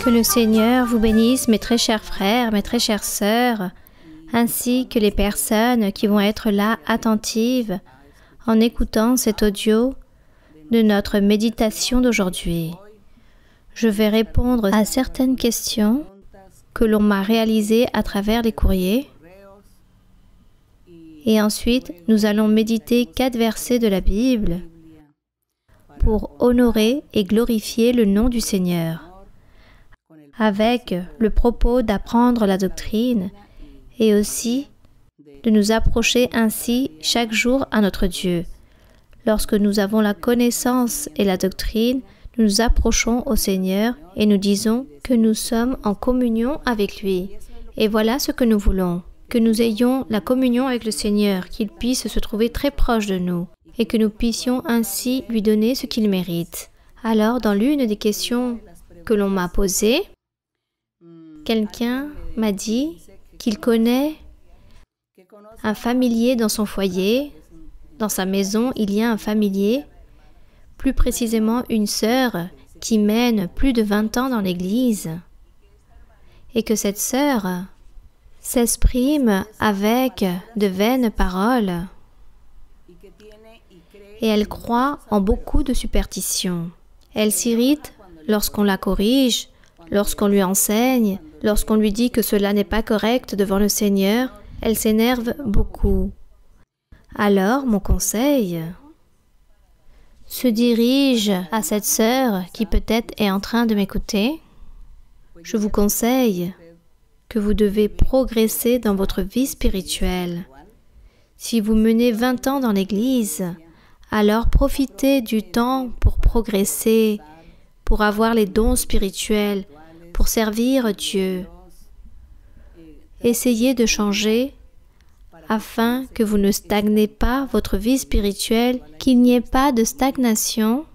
Que le Seigneur vous bénisse, mes très chers frères, mes très chères sœurs, ainsi que les personnes qui vont être là attentives en écoutant cet audio de notre méditation d'aujourd'hui. Je vais répondre à certaines questions que l'on m'a réalisées à travers les courriers. Et ensuite, nous allons méditer 4 versets de la Bible pour honorer et glorifier le nom du Seigneur, avec le propos d'apprendre la doctrine et aussi de nous approcher ainsi chaque jour à notre Dieu. Lorsque nous avons la connaissance et la doctrine, nous nous approchons au Seigneur et nous disons que nous sommes en communion avec lui. Et voilà ce que nous voulons, que nous ayons la communion avec le Seigneur, qu'il puisse se trouver très proche de nous et que nous puissions ainsi lui donner ce qu'il mérite. Alors, dans l'une des questions que l'on m'a posées, quelqu'un m'a dit qu'il connaît un familier dans son foyer, dans sa maison, il y a un familier, plus précisément une sœur qui mène plus de 20 ans dans l'Église, et que cette sœur s'exprime avec de vaines paroles, et elle croit en beaucoup de superstitions. Elle s'irrite lorsqu'on la corrige, lorsqu'on lui enseigne, lorsqu'on lui dit que cela n'est pas correct devant le Seigneur, elle s'énerve beaucoup. Alors, mon conseil se dirige à cette sœur qui peut-être est en train de m'écouter. Je vous conseille que vous devez progresser dans votre vie spirituelle. Si vous menez 20 ans dans l'Église, alors profitez du temps pour progresser, pour avoir les dons spirituels, pour servir Dieu. Essayez de changer afin que vous ne stagnez pas votre vie spirituelle, qu'il n'y ait pas de stagnation,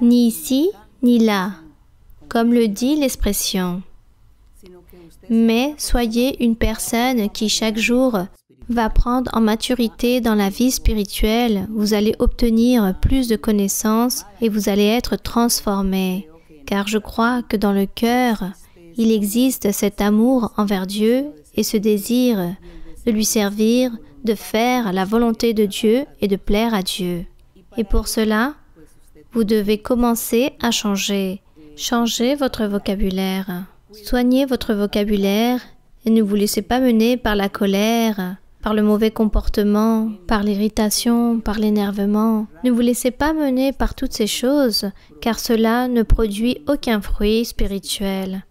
ni ici, ni là, comme le dit l'expression. Mais soyez une personne qui chaque jour va prendre en maturité dans la vie spirituelle, vous allez obtenir plus de connaissances et vous allez être transformé. Car je crois que dans le cœur, il existe cet amour envers Dieu et ce désir de lui servir, de faire la volonté de Dieu et de plaire à Dieu. Et pour cela, vous devez commencer à changer. Changez votre vocabulaire. Soignez votre vocabulaire et ne vous laissez pas mener par la colère, par le mauvais comportement, par l'irritation, par l'énervement. Ne vous laissez pas mener par toutes ces choses, car cela ne produit aucun fruit spirituel.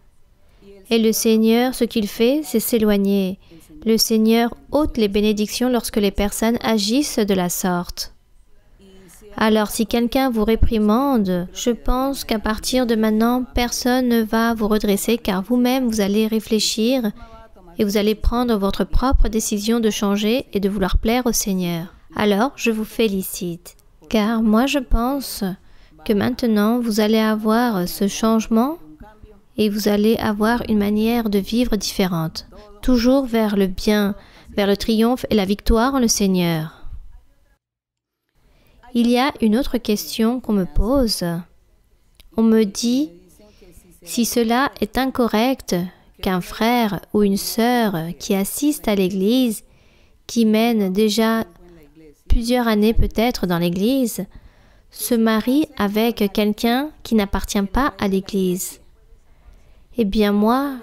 Et le Seigneur, ce qu'il fait, c'est s'éloigner. Le Seigneur ôte les bénédictions lorsque les personnes agissent de la sorte. Alors, si quelqu'un vous réprimande, je pense qu'à partir de maintenant, personne ne va vous redresser car vous-même, vous allez réfléchir et vous allez prendre votre propre décision de changer et de vouloir plaire au Seigneur. Alors, je vous félicite, car moi, je pense que maintenant, vous allez avoir ce changement et vous allez avoir une manière de vivre différente, toujours vers le bien, vers le triomphe et la victoire en le Seigneur. Il y a une autre question qu'on me pose. On me dit, si cela est incorrect qu'un frère ou une sœur qui assiste à l'Église, qui mène déjà plusieurs années peut-être dans l'Église, se marie avec quelqu'un qui n'appartient pas à l'Église. Eh bien moi,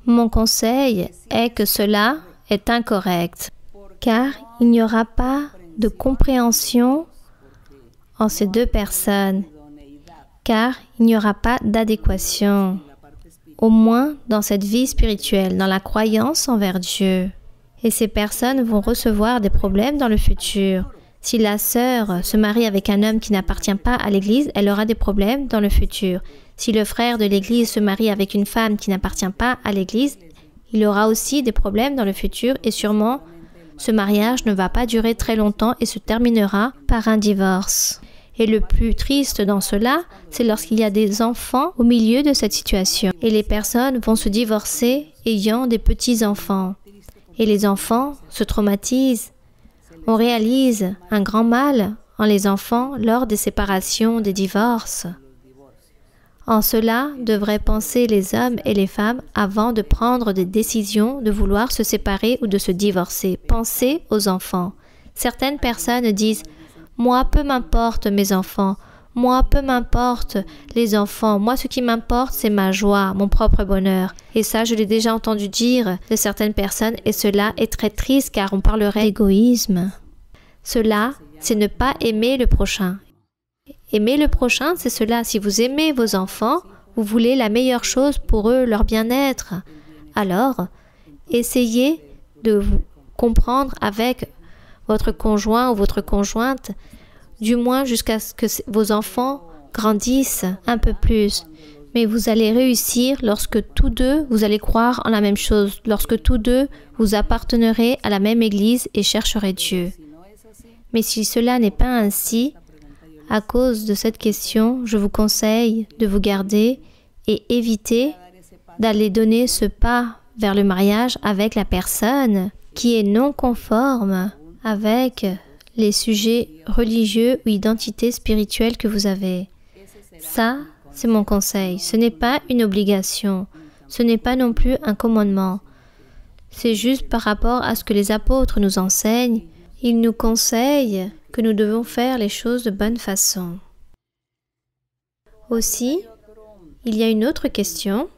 mon conseil est que cela est incorrect, car il n'y aura pas de compréhension en ces deux personnes, car il n'y aura pas d'adéquation, au moins dans cette vie spirituelle, dans la croyance envers Dieu. Et ces personnes vont recevoir des problèmes dans le futur. Si la sœur se marie avec un homme qui n'appartient pas à l'Église, elle aura des problèmes dans le futur. Si le frère de l'Église se marie avec une femme qui n'appartient pas à l'Église, il aura aussi des problèmes dans le futur et sûrement ce mariage ne va pas durer très longtemps et se terminera par un divorce. Et le plus triste dans cela, c'est lorsqu'il y a des enfants au milieu de cette situation. Et les personnes vont se divorcer ayant des petits-enfants. Et les enfants se traumatisent. On réalise un grand mal en les enfants lors des séparations, des divorces. En cela devraient penser les hommes et les femmes avant de prendre des décisions de vouloir se séparer ou de se divorcer. Pensez aux enfants. Certaines personnes disent « Moi, peu m'importe mes enfants. Moi, peu m'importe les enfants. Moi, ce qui m'importe, c'est ma joie, mon propre bonheur. » Et ça, je l'ai déjà entendu dire de certaines personnes et cela est très triste car on parlerait d'égoïsme. Cela, c'est ne pas aimer le prochain. Aimer le prochain, c'est cela. Si vous aimez vos enfants, vous voulez la meilleure chose pour eux, leur bien-être. Alors, essayez de vous comprendre avec votre conjoint ou votre conjointe, du moins jusqu'à ce que vos enfants grandissent un peu plus. Mais vous allez réussir lorsque tous deux, vous allez croire en la même chose, lorsque tous deux, vous appartiendrez à la même église et chercherez Dieu. Mais si cela n'est pas ainsi, à cause de cette question, je vous conseille de vous garder et éviter d'aller donner ce pas vers le mariage avec la personne qui est non conforme avec les sujets religieux ou identités spirituelles que vous avez. Ça, c'est mon conseil. Ce n'est pas une obligation. Ce n'est pas non plus un commandement. C'est juste par rapport à ce que les apôtres nous enseignent. Ils nous conseillent que nous devons faire les choses de bonne façon. Aussi, il y a une autre question.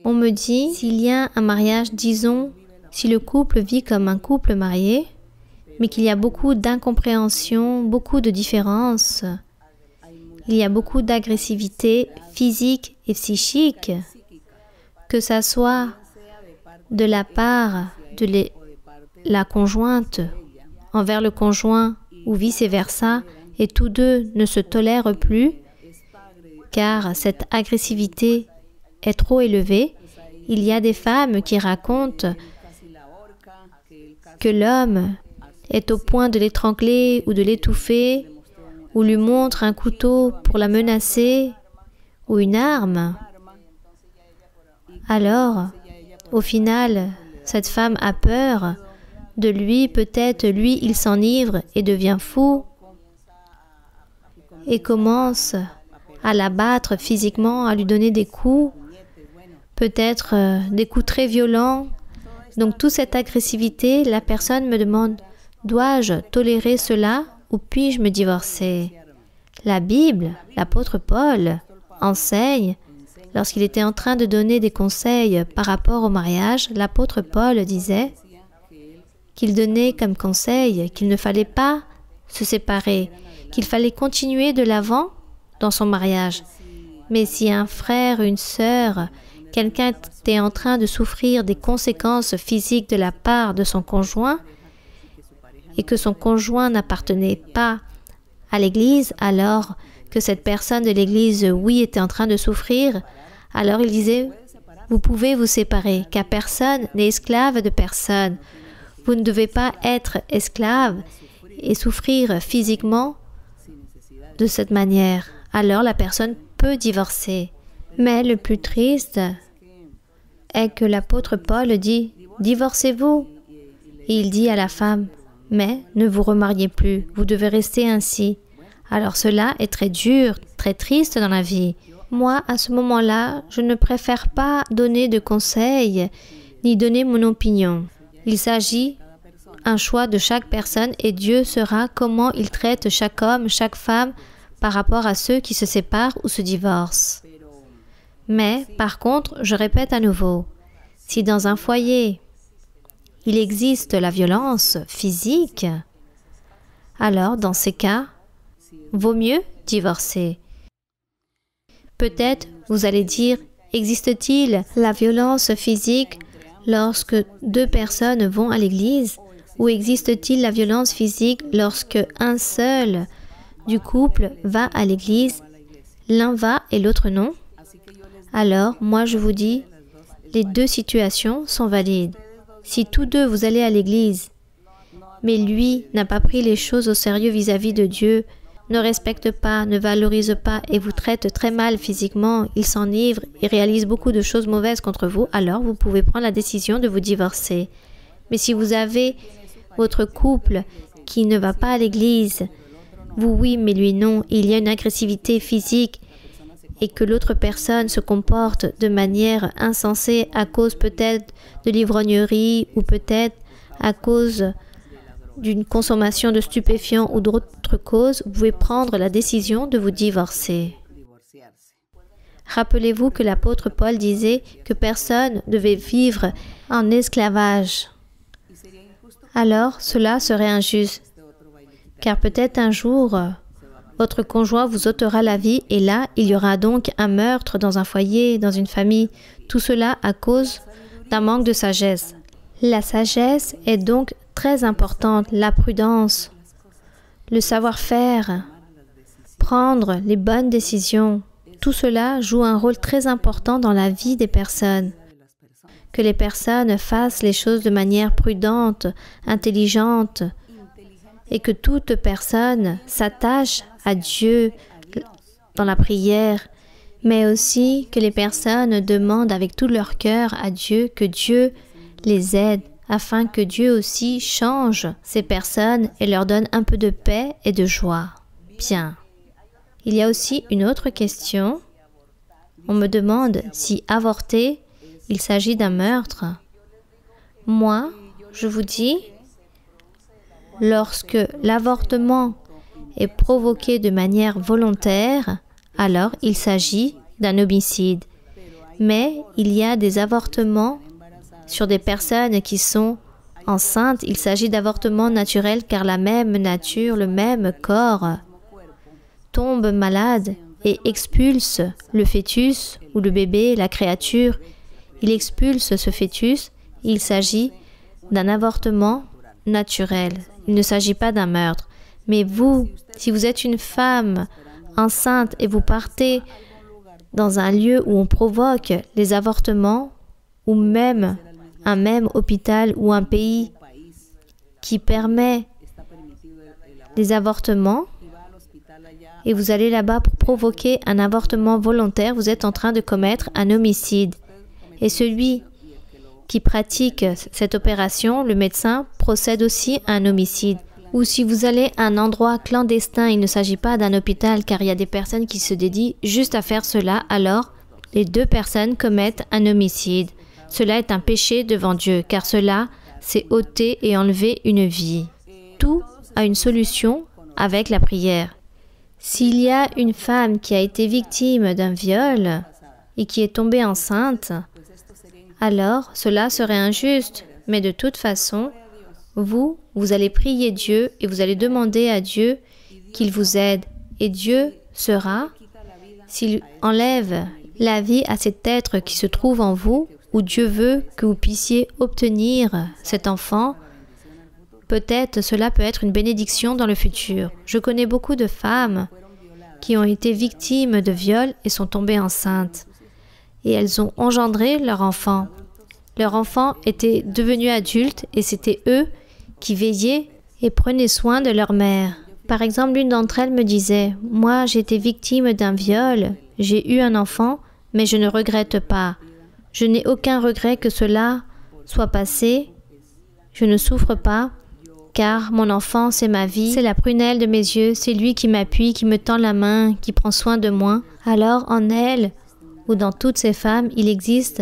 On me dit, s'il y a un mariage, disons, si le couple vit comme un couple marié, mais qu'il y a beaucoup d'incompréhension, beaucoup de différences, il y a beaucoup d'agressivité physique et psychique, que ça soit de la part de la conjointe envers le conjoint ou vice-versa, et tous deux ne se tolèrent plus, car cette agressivité est trop élevée. Il y a des femmes qui racontent que l'homme est au point de l'étrangler ou de l'étouffer, ou lui montre un couteau pour la menacer, ou une arme. Alors, au final, cette femme a peur de lui, peut-être lui, il s'enivre et devient fou et commence à l'abattre physiquement, à lui donner des coups, peut-être des coups très violents. Donc, toute cette agressivité, la personne me demande, dois-je tolérer cela ou puis-je me divorcer? La Bible, l'apôtre Paul, enseigne, lorsqu'il était en train de donner des conseils par rapport au mariage, l'apôtre Paul disait qu'il donnait comme conseil qu'il ne fallait pas se séparer, qu'il fallait continuer de l'avant dans son mariage. Mais si un frère, une sœur, quelqu'un était en train de souffrir des conséquences physiques de la part de son conjoint et que son conjoint n'appartenait pas à l'Église, alors que cette personne de l'Église, oui, était en train de souffrir, alors il disait, vous pouvez vous séparer, car personne n'est esclave de personne. Vous ne devez pas être esclave et souffrir physiquement de cette manière. Alors la personne peut divorcer. Mais le plus triste est que l'apôtre Paul dit « Divorcez-vous ». Et il dit à la femme « Mais ne vous remariez plus, vous devez rester ainsi ». Alors cela est très dur, très triste dans la vie. Moi, à ce moment-là, je ne préfère pas donner de conseils ni donner mon opinion. Il s'agit d'un choix de chaque personne et Dieu saura comment il traite chaque homme, chaque femme par rapport à ceux qui se séparent ou se divorcent. Mais, par contre, je répète à nouveau, si dans un foyer, il existe la violence physique, alors dans ces cas, vaut mieux divorcer. Peut-être vous allez dire, existe-t-il la violence physique lorsque deux personnes vont à l'église? Ou existe-t-il la violence physique lorsque un seul du couple va à l'église, l'un va et l'autre non? Alors, moi je vous dis, les deux situations sont valides. Si tous deux vous allez à l'église, mais lui n'a pas pris les choses au sérieux vis-à-vis de Dieu, ne respecte pas, ne valorise pas et vous traite très mal physiquement, il s'enivre et réalise beaucoup de choses mauvaises contre vous, alors vous pouvez prendre la décision de vous divorcer. Mais si vous avez votre couple qui ne va pas à l'église, vous oui, mais lui non, il y a une agressivité physique et que l'autre personne se comporte de manière insensée à cause peut-être de l'ivrognerie ou peut-être à cause d'une consommation de stupéfiants ou d'autres causes, vous pouvez prendre la décision de vous divorcer. Rappelez-vous que l'apôtre Paul disait que personne ne devait vivre en esclavage. Alors, cela serait injuste, car peut-être un jour, votre conjoint vous ôtera la vie et là, il y aura donc un meurtre dans un foyer, dans une famille. Tout cela à cause d'un manque de sagesse. La sagesse est donc très importante, la prudence, le savoir-faire, prendre les bonnes décisions. Tout cela joue un rôle très important dans la vie des personnes. Que les personnes fassent les choses de manière prudente, intelligente, et que toute personne s'attache à Dieu dans la prière, mais aussi que les personnes demandent avec tout leur cœur à Dieu que Dieu les aide, afin que Dieu aussi change ces personnes et leur donne un peu de paix et de joie. Bien. Il y a aussi une autre question. On me demande si avorter, il s'agit d'un meurtre. Moi, je vous dis, lorsque l'avortement est provoqué de manière volontaire, alors il s'agit d'un homicide. Mais il y a des avortements sur des personnes qui sont enceintes. Il s'agit d'avortements naturels car la même nature, le même corps tombe malade et expulse le fœtus ou le bébé, la créature. Il expulse ce fœtus. Il s'agit d'un avortement naturel. Il ne s'agit pas d'un meurtre. Mais vous, si vous êtes une femme enceinte et vous partez dans un lieu où on provoque les avortements, ou même un même hôpital ou un pays qui permet les avortements, et vous allez là-bas pour provoquer un avortement volontaire, vous êtes en train de commettre un homicide. Et celui qui pratique cette opération, le médecin, procède aussi à un homicide. Ou si vous allez à un endroit clandestin, il ne s'agit pas d'un hôpital car il y a des personnes qui se dédient juste à faire cela, alors les deux personnes commettent un homicide. Cela est un péché devant Dieu car cela, c'est ôter et enlever une vie. Tout a une solution avec la prière. S'il y a une femme qui a été victime d'un viol et qui est tombée enceinte, alors cela serait injuste. Mais de toute façon, vous allez prier Dieu et vous allez demander à Dieu qu'il vous aide. Et Dieu sera, s'il enlève la vie à cet être qui se trouve en vous, où Dieu veut que vous puissiez obtenir cet enfant, peut-être cela peut être une bénédiction dans le futur. Je connais beaucoup de femmes qui ont été victimes de viol et sont tombées enceintes. Et elles ont engendré leur enfant. Leur enfant était devenu adulte et c'était eux qui veillaient et prenaient soin de leur mère. Par exemple, l'une d'entre elles me disait « Moi, j'ai été victime d'un viol, j'ai eu un enfant, mais je ne regrette pas. Je n'ai aucun regret que cela soit passé. Je ne souffre pas, car mon enfant, c'est ma vie, c'est la prunelle de mes yeux, c'est lui qui m'appuie, qui me tend la main, qui prend soin de moi. » Alors, en elle, ou dans toutes ces femmes, il existe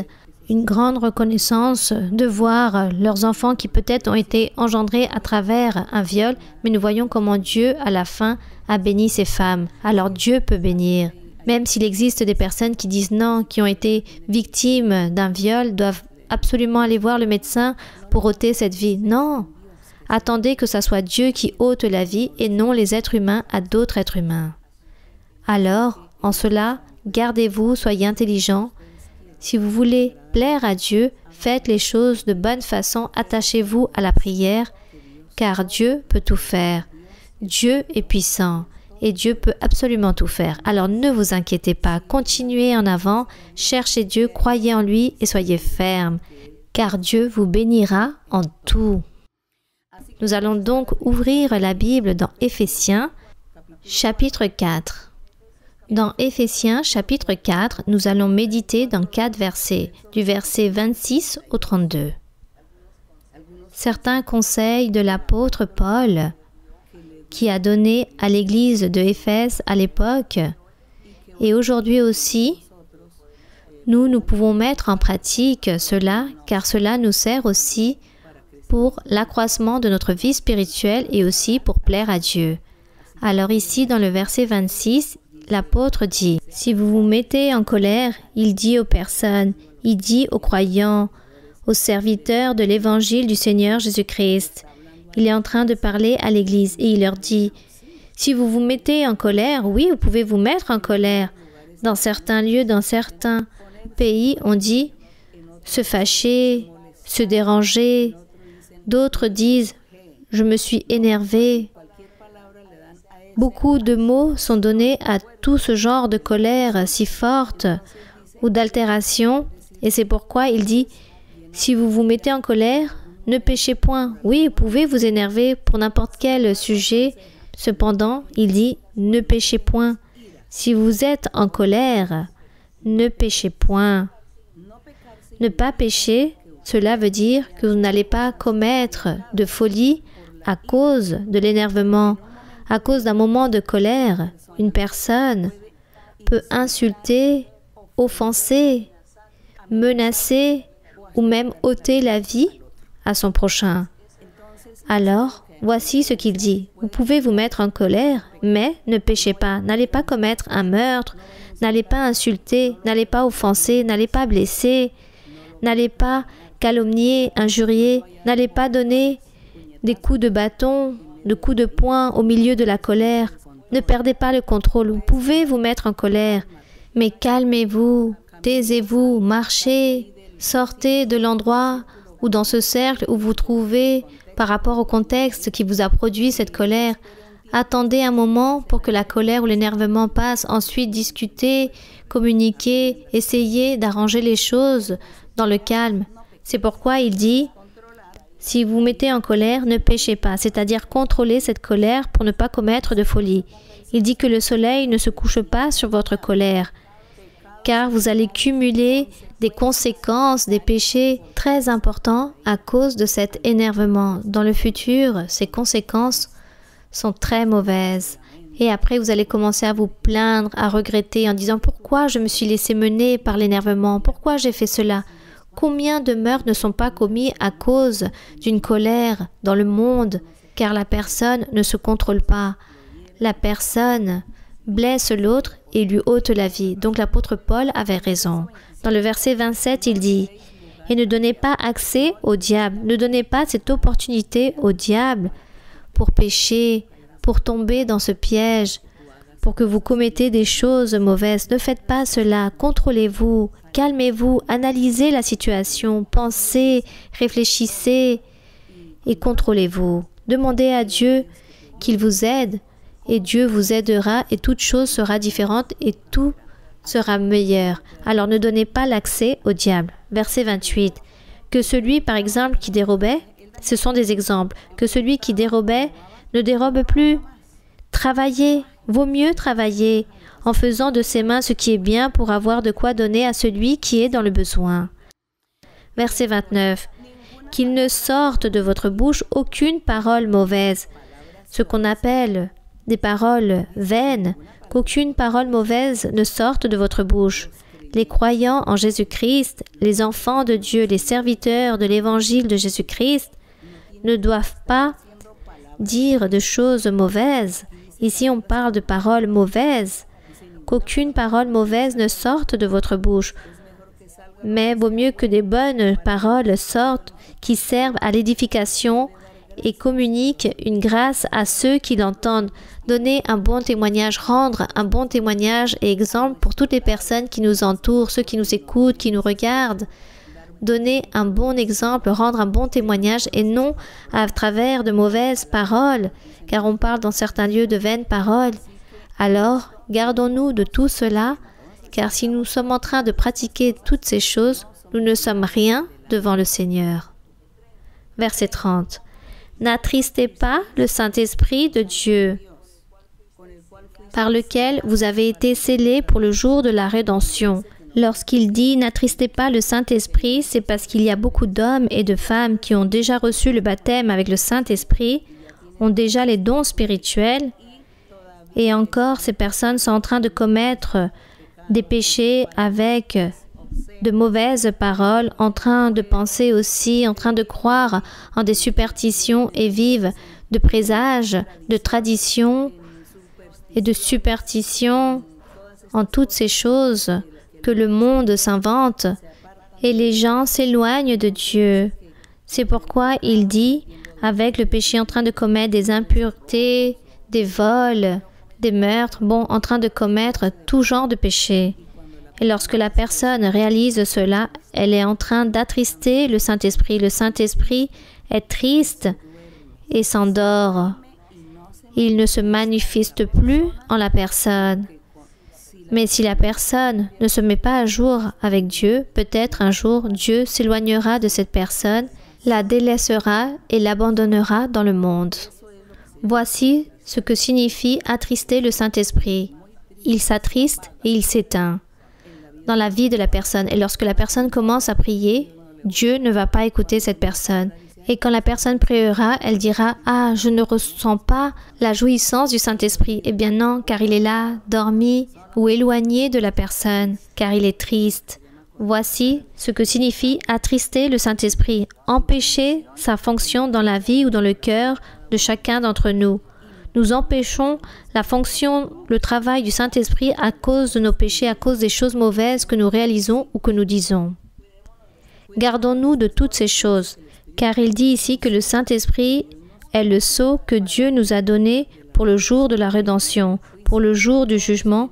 une grande reconnaissance de voir leurs enfants qui peut-être ont été engendrés à travers un viol, mais nous voyons comment Dieu, à la fin, a béni ces femmes. Alors Dieu peut bénir. Même s'il existe des personnes qui disent non, qui ont été victimes d'un viol, doivent absolument aller voir le médecin pour ôter cette vie. Non! Attendez que ce soit Dieu qui ôte la vie et non les êtres humains à d'autres êtres humains. Alors, en cela, gardez-vous, soyez intelligents. Si vous voulez plaire à Dieu, faites les choses de bonne façon, attachez-vous à la prière, car Dieu peut tout faire. Dieu est puissant et Dieu peut absolument tout faire. Alors ne vous inquiétez pas, continuez en avant, cherchez Dieu, croyez en lui et soyez fermes, car Dieu vous bénira en tout. Nous allons donc ouvrir la Bible dans Éphésiens, chapitre 4. Dans Éphésiens chapitre 4, nous allons méditer dans 4 versets, du verset 26 au 32. Certains conseils de l'apôtre Paul qui a donné à l'église de Éphèse à l'époque. Et aujourd'hui aussi, nous pouvons mettre en pratique cela, car cela nous sert aussi pour l'accroissement de notre vie spirituelle et aussi pour plaire à Dieu. Alors ici, dans le verset 26, l'apôtre dit, « Si vous vous mettez en colère, il dit aux personnes, il dit aux croyants, aux serviteurs de l'évangile du Seigneur Jésus-Christ. » Il est en train de parler à l'Église et il leur dit, « Si vous vous mettez en colère, oui, vous pouvez vous mettre en colère. Dans certains lieux, dans certains pays, on dit se fâcher, se déranger. D'autres disent « je me suis énervé ». Beaucoup de mots sont donnés à tout ce genre de colère si forte ou d'altération. Et c'est pourquoi il dit « si vous vous mettez en colère, ne péchez point. » Oui, vous pouvez vous énerver pour n'importe quel sujet. Cependant, il dit « ne péchez point. » Si vous êtes en colère, ne péchez point. Ne pas pécher, cela veut dire que vous n'allez pas commettre de folie à cause de l'énervement, à cause d'un moment de colère. Une personne peut insulter, offenser, menacer ou même ôter la vie à son prochain. Alors, voici ce qu'il dit. Vous pouvez vous mettre en colère, mais ne péchez pas. N'allez pas commettre un meurtre, n'allez pas insulter, n'allez pas offenser, n'allez pas blesser, n'allez pas calomnier, injurier, n'allez pas donner des coups de bâton, de coups de poing au milieu de la colère. Ne perdez pas le contrôle. Vous pouvez vous mettre en colère, mais calmez-vous, taisez-vous, marchez, sortez de l'endroit ou dans ce cercle où vous trouvez par rapport au contexte qui vous a produit cette colère. Attendez un moment pour que la colère ou l'énervement passe. Ensuite, discutez, communiquez, essayez d'arranger les choses dans le calme. C'est pourquoi il dit, si vous vous mettez en colère, ne péchez pas, c'est-à-dire contrôlez cette colère pour ne pas commettre de folie. Il dit que le soleil ne se couche pas sur votre colère, car vous allez cumuler des conséquences, des péchés très importants à cause de cet énervement. Dans le futur, ces conséquences sont très mauvaises. Et après, vous allez commencer à vous plaindre, à regretter en disant « Pourquoi je me suis laissé mener par l'énervement? Pourquoi j'ai fait cela ?» Combien de meurtres ne sont pas commis à cause d'une colère dans le monde, car la personne ne se contrôle pas. La personne blesse l'autre et lui ôte la vie. Donc l'apôtre Paul avait raison. Dans le verset 27, il dit « Et ne donnez pas accès au diable, ne donnez pas cette opportunité au diable pour pécher, pour tomber dans ce piège, pour que vous commettez des choses mauvaises. Ne faites pas cela, contrôlez-vous, calmez-vous, analysez la situation, pensez, réfléchissez et contrôlez-vous. Demandez à Dieu qu'il vous aide et Dieu vous aidera et toute chose sera différente et tout sera meilleur. Alors ne donnez pas l'accès au diable. Verset 28. Que celui, par exemple, qui dérobait, ce sont des exemples, que celui qui dérobait ne dérobe plus. Travaillez, vaut mieux travailler en faisant de ses mains ce qui est bien pour avoir de quoi donner à celui qui est dans le besoin. Verset 29. Qu'il ne sorte de votre bouche aucune parole mauvaise, ce qu'on appelle des paroles vaines, qu'aucune parole mauvaise ne sorte de votre bouche. Les croyants en Jésus-Christ, les enfants de Dieu, les serviteurs de l'évangile de Jésus-Christ, ne doivent pas dire de choses mauvaises. Ici, on parle de paroles mauvaises. Qu'aucune parole mauvaise ne sorte de votre bouche. Mais vaut mieux que des bonnes paroles sortent qui servent à l'édification et communiquent une grâce à ceux qui l'entendent. Donner un bon témoignage, rendre un bon témoignage et exemple pour toutes les personnes qui nous entourent, ceux qui nous écoutent, qui nous regardent. Donner un bon exemple, rendre un bon témoignage et non à travers de mauvaises paroles, car on parle dans certains lieux de vaines paroles. Alors, gardons-nous de tout cela, car si nous sommes en train de pratiquer toutes ces choses, nous ne sommes rien devant le Seigneur. Verset 30. N'attristez pas le Saint-Esprit de Dieu, par lequel vous avez été scellés pour le jour de la rédemption. Lorsqu'il dit « N'attristez pas le Saint-Esprit », c'est parce qu'il y a beaucoup d'hommes et de femmes qui ont déjà reçu le baptême avec le Saint-Esprit, ont déjà les dons spirituels et encore ces personnes sont en train de commettre des péchés avec de mauvaises paroles, en train de penser aussi, en train de croire en des superstitions et vivent de présages, de traditions et de superstitions, en toutes ces choses que le monde s'invente et les gens s'éloignent de Dieu. C'est pourquoi il dit, avec le péché en train de commettre des impuretés, des vols, des meurtres, en train de commettre tout genre de péché. Et lorsque la personne réalise cela, elle est en train d'attrister le Saint-Esprit. Le Saint-Esprit est triste et s'endort. Il ne se manifeste plus en la personne. Mais si la personne ne se met pas à jour avec Dieu, peut-être un jour Dieu s'éloignera de cette personne, la délaissera et l'abandonnera dans le monde. Voici ce que signifie attrister le Saint-Esprit. Il s'attriste et il s'éteint dans la vie de la personne. Et lorsque la personne commence à prier, Dieu ne va pas écouter cette personne. Et quand la personne priera, elle dira « Ah, je ne ressens pas la jouissance du Saint-Esprit. » Eh bien non, car il est là, dormi ou éloigné de la personne, car il est triste. Voici ce que signifie attrister le Saint-Esprit, empêcher sa fonction dans la vie ou dans le cœur de chacun d'entre nous. Nous empêchons la fonction, le travail du Saint-Esprit à cause de nos péchés, à cause des choses mauvaises que nous réalisons ou que nous disons. Gardons-nous de toutes ces choses, car il dit ici que le Saint-Esprit est le sceau que Dieu nous a donné pour le jour de la rédemption, pour le jour du jugement.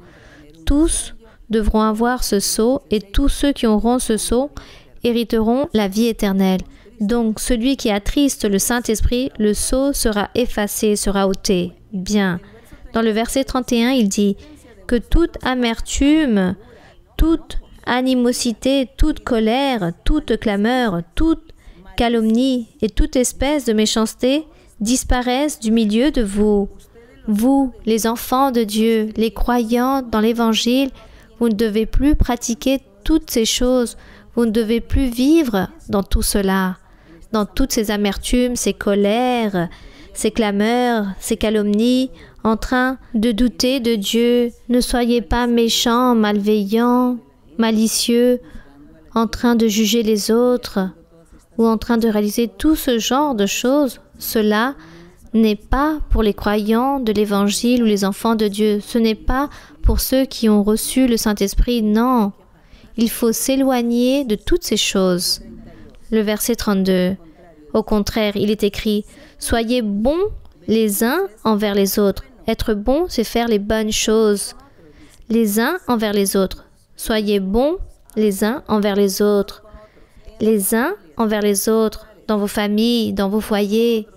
Tous devront avoir ce sceau et tous ceux qui auront ce sceau hériteront la vie éternelle. Donc, celui qui attriste le Saint-Esprit, le sceau sera effacé, sera ôté. Bien. Dans le verset 31, il dit que toute amertume, toute animosité, toute colère, toute clameur, toute calomnie et toute espèce de méchanceté disparaissent du milieu de vous. Vous, les enfants de Dieu, les croyants dans l'Évangile, vous ne devez plus pratiquer toutes ces choses. Vous ne devez plus vivre dans tout cela, dans toutes ces amertumes, ces colères, ces clameurs, ces calomnies, en train de douter de Dieu. Ne soyez pas méchants, malveillants, malicieux, en train de juger les autres ou en train de réaliser tout ce genre de choses. Cela n'est pas pour les croyants de l'Évangile ou les enfants de Dieu. Ce n'est pas pour ceux qui ont reçu le Saint-Esprit. Non, il faut s'éloigner de toutes ces choses. Le verset 32. Au contraire, il est écrit « Soyez bons les uns envers les autres. » Être bon, c'est faire les bonnes choses. Les uns envers les autres. Soyez bons les uns envers les autres. Les uns envers les autres, dans vos familles, dans vos foyers.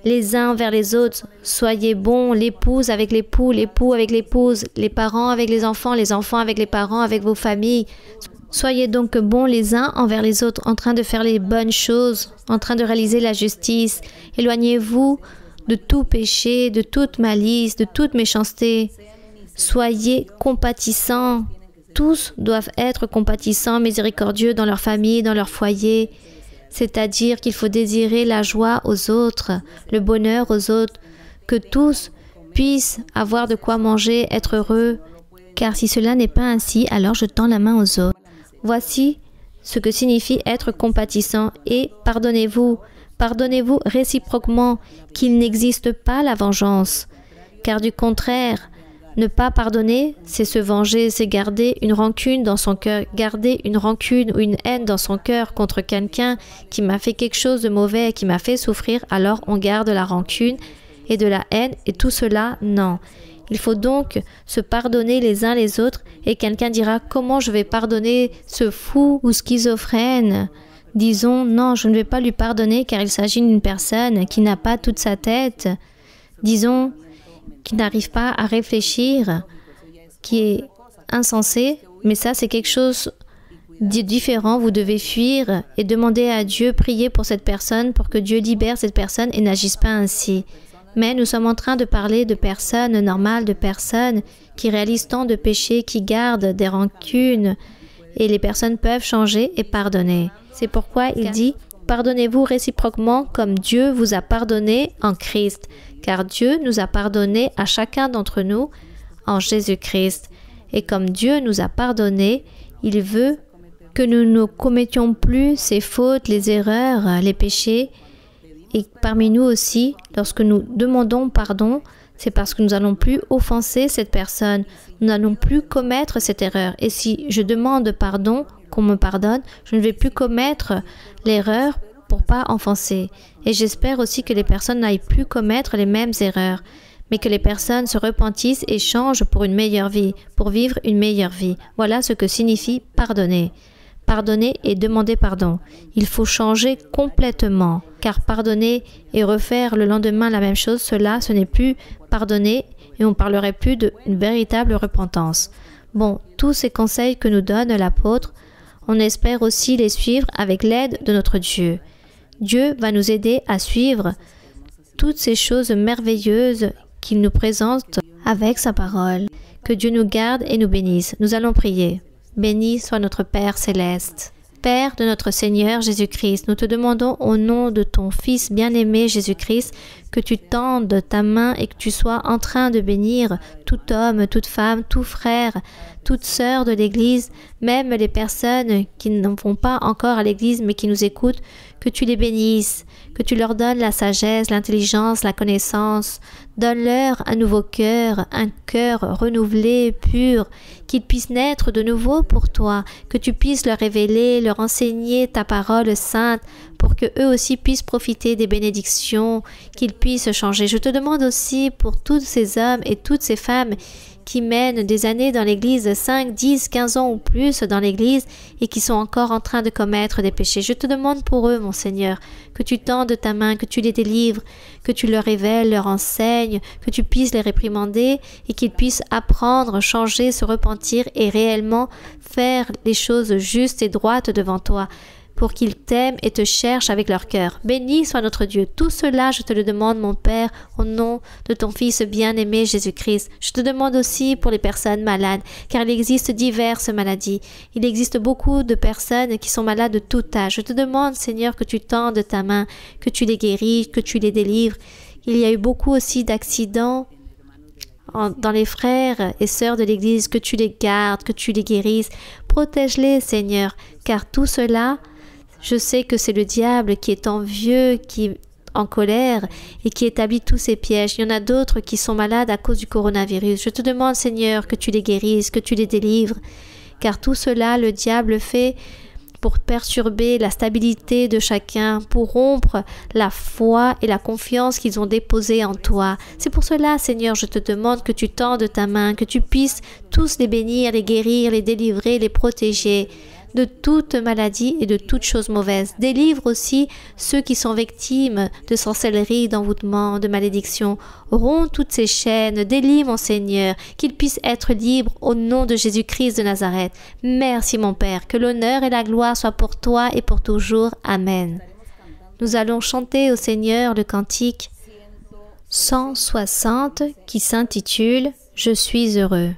Les uns envers les autres, soyez bons, l'épouse avec l'époux, l'époux avec l'épouse, les parents avec les enfants avec les parents, avec vos familles. Soyez donc bons les uns envers les autres, en train de faire les bonnes choses, en train de réaliser la justice. Éloignez-vous de tout péché, de toute malice, de toute méchanceté. Soyez compatissants. Tous doivent être compatissants, miséricordieux dans leur famille, dans leur foyer. C'est-à-dire qu'il faut désirer la joie aux autres, le bonheur aux autres, que tous puissent avoir de quoi manger, être heureux. Car si cela n'est pas ainsi, alors je tends la main aux autres. Voici ce que signifie être compatissant et pardonnez-vous. Pardonnez-vous réciproquement, qu'il n'existe pas la vengeance. Car du contraire, ne pas pardonner, c'est se venger, c'est garder une rancune dans son cœur, garder une rancune ou une haine dans son cœur contre quelqu'un qui m'a fait quelque chose de mauvais, qui m'a fait souffrir, alors on garde la rancune et de la haine et tout cela, non. Il faut donc se pardonner les uns les autres et quelqu'un dira « Comment je vais pardonner ce fou ou schizophrène ?» Disons « Non, je ne vais pas lui pardonner car il s'agit d'une personne qui n'a pas toute sa tête. » Disons qui n'arrive pas à réfléchir, qui est insensé, mais ça c'est quelque chose de différent. Vous devez fuir et demander à Dieu, prier pour cette personne, pour que Dieu libère cette personne et n'agisse pas ainsi. Mais nous sommes en train de parler de personnes normales, de personnes qui réalisent tant de péchés, qui gardent des rancunes, et les personnes peuvent changer et pardonner. C'est pourquoi il dit « pardonnez-vous réciproquement comme Dieu vous a pardonné en Christ, car Dieu nous a pardonné à chacun d'entre nous en Jésus-Christ. Et comme Dieu nous a pardonné, il veut que nous ne commettions plus ces fautes, les erreurs, les péchés. Et parmi nous aussi, lorsque nous demandons pardon, c'est parce que nous n'allons plus offenser cette personne. Nous n'allons plus commettre cette erreur. Et si je demande pardon, qu'on me pardonne, je ne vais plus commettre l'erreur pour ne pas offenser. Et j'espère aussi que les personnes n'aillent plus commettre les mêmes erreurs, mais que les personnes se repentissent et changent pour une meilleure vie, pour vivre une meilleure vie. Voilà ce que signifie pardonner. Pardonner et demander pardon. Il faut changer complètement, car pardonner et refaire le lendemain la même chose, cela, ce n'est plus pardonner et on ne parlerait plus d'une véritable repentance. Bon, tous ces conseils que nous donne l'apôtre, on espère aussi les suivre avec l'aide de notre Dieu. Dieu va nous aider à suivre toutes ces choses merveilleuses qu'il nous présente avec sa parole. Que Dieu nous garde et nous bénisse. Nous allons prier. Béni soit notre Père céleste. Père de notre Seigneur Jésus-Christ, nous te demandons au nom de ton Fils bien-aimé Jésus-Christ que tu tendes ta main et que tu sois en train de bénir tout homme, toute femme, tout frère, toute sœur de l'Église, même les personnes qui ne vont pas encore à l'Église mais qui nous écoutent, que tu les bénisses, que tu leur donnes la sagesse, l'intelligence, la connaissance. Donne-leur un nouveau cœur, un cœur renouvelé, pur, qu'ils puissent naître de nouveau pour toi, que tu puisses leur révéler, leur enseigner ta parole sainte, pour que eux aussi puissent profiter des bénédictions, qu'ils puissent changer. Je te demande aussi pour tous ces hommes et toutes ces femmes qui mènent des années dans l'Église, 5, 10, 15 ans ou plus dans l'Église et qui sont encore en train de commettre des péchés. Je te demande pour eux, mon Seigneur, que tu tendes ta main, que tu les délivres, que tu leur révèles, leur enseignes, que tu puisses les réprimander et qu'ils puissent apprendre, changer, se repentir et réellement faire les choses justes et droites devant toi, pour qu'ils t'aiment et te cherchent avec leur cœur. Béni soit notre Dieu. Tout cela, je te le demande, mon Père, au nom de ton Fils bien-aimé Jésus-Christ. Je te demande aussi pour les personnes malades, car il existe diverses maladies. Il existe beaucoup de personnes qui sont malades de tout âge. Je te demande, Seigneur, que tu tendes ta main, que tu les guéris, que tu les délivres. Il y a eu beaucoup aussi d'accidents dans les frères et sœurs de l'Église, que tu les gardes, que tu les guérisses. Protège-les, Seigneur, car tout cela, je sais que c'est le diable qui est envieux, qui est en colère et qui établit tous ces pièges. Il y en a d'autres qui sont malades à cause du coronavirus. Je te demande, Seigneur, que tu les guérisses, que tu les délivres, car tout cela, le diable fait pour perturber la stabilité de chacun, pour rompre la foi et la confiance qu'ils ont déposée en toi. C'est pour cela, Seigneur, je te demande que tu tendes ta main, que tu puisses tous les bénir, les guérir, les délivrer, les protéger de toute maladie et de toute chose mauvaise. Délivre aussi ceux qui sont victimes de sorcellerie, d'envoûtement, de malédiction. Romps toutes ces chaînes, délivre mon Seigneur, qu'ils puissent être libres au nom de Jésus-Christ de Nazareth. Merci mon Père, que l'honneur et la gloire soient pour toi et pour toujours. Amen. Nous allons chanter au Seigneur le cantique 160 qui s'intitule « Je suis heureux ».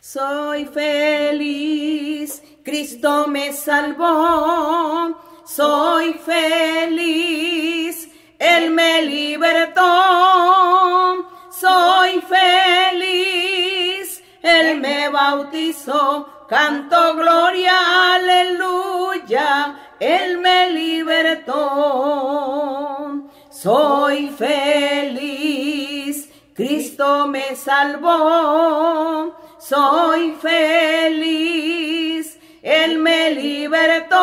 Soy feliz, Cristo me salvó, soy feliz, Él me libertó, soy feliz, Él me bautizó, canto gloria, aleluya, Él me libertó, soy feliz, Cristo me salvó, soy feliz, Él me libertó,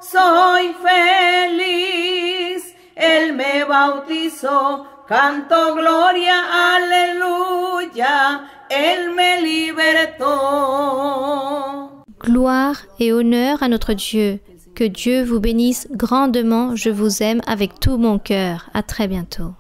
soy feliz, Él me bautizó, canto gloria, aleluya, Él me libertó. Gloire et honneur à notre Dieu. Que Dieu vous bénisse grandement. Je vous aime avec tout mon cœur. À très bientôt.